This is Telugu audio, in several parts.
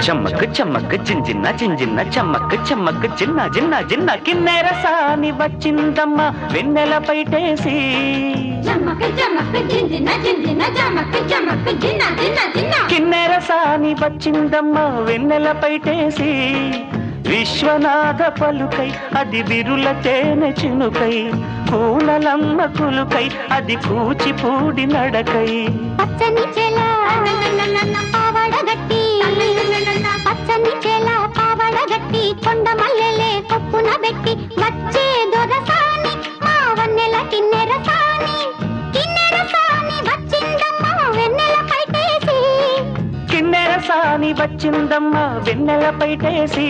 చమ్మక్ చమ్మక్ జింజిన్న జింజిన్న చమ్మక్ చమ్మక్ చిన్న జిన్న జిన్న కిన్నెర సాని వచ్చిందమ్మ వెన్నెల పైటేసి కిన్నెర సాని వచ్చిందమ్మ వెన్నెల పైటేసి విశ్వనాథ పలుకై అది విరుల తేనె చినుకై కూనలమ్మ కులుకై అది కూచిపూడి నడకై పచ్చని చెల పావడగట్టి పచ్చని చెల పావడగట్టి కొండ మల్లెలే కొప్పున పెట్టి వచ్చే దొరసాని మా వన్నెల కిన్నెర సాని వచ్చిందమ్మ వెన్నెల పైటేసి కిన్నెర సాని వచ్చిందమ్మ వెన్నెల పైటేసి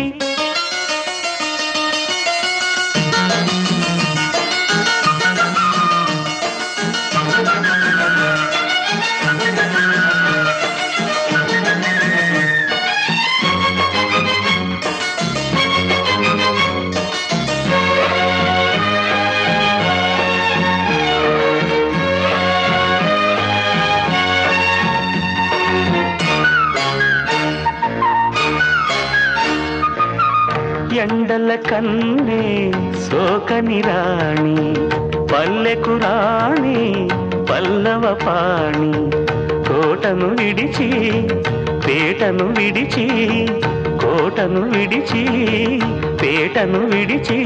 ఎండల కన్నే సోకని రాణి పల్లెకు రాణి పల్లవ పాణి కోటను విడిచి పేటను విడిచి కోటను విడిచి పేటను విడిచి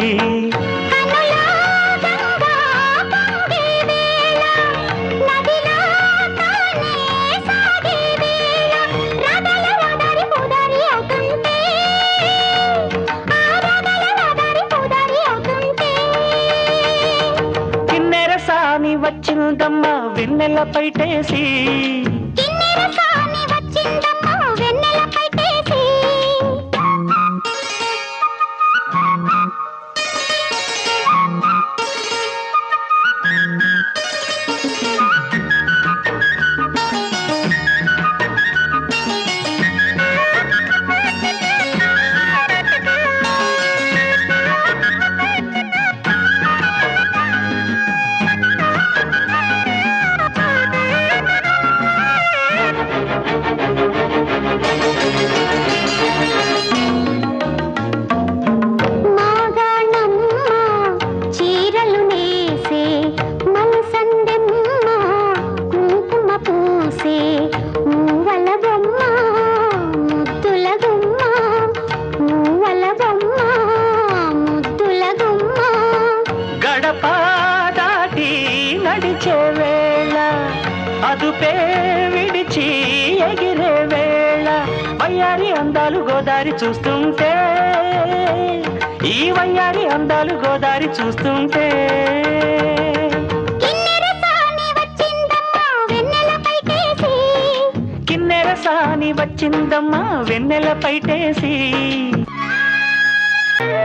వచ్చిందమ్మ వెన్నెల పైటేసి వెన్నెల పైటేసి నడిచే వేళ అదుపే విడిచి ఎగిరే వేళ వయ్యారి అందాలు గోదారి చూస్తుంటే ఈ వయ్యారి అందాలు గోదారి చూస్తుంటే కిన్నెర సాని వచ్చిందమ్మా వెన్నెల పైటేసి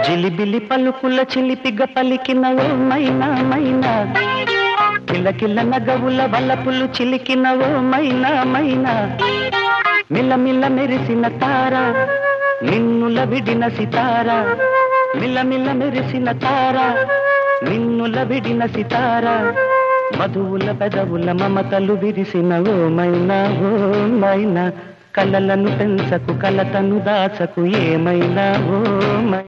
జిలిబిలి పలుకుల చిలిపిగ పలికిన ఓ మైనా మైనా కిలకిల నగవుల వల్లపులు చిలికిన ఓ మైనా మైనా మిల్లమిల్ల మెరిసిన తార నిన్నుల విడిన సితార మిల్లమిల్ల మెరిసిన తార నిన్నుల విడిన సితార మధువుల పెదవుల మమతలు విరిసిన ఓ మైనా కలలను పెంచకు కలతను దాచకు ఏమైనా ఓ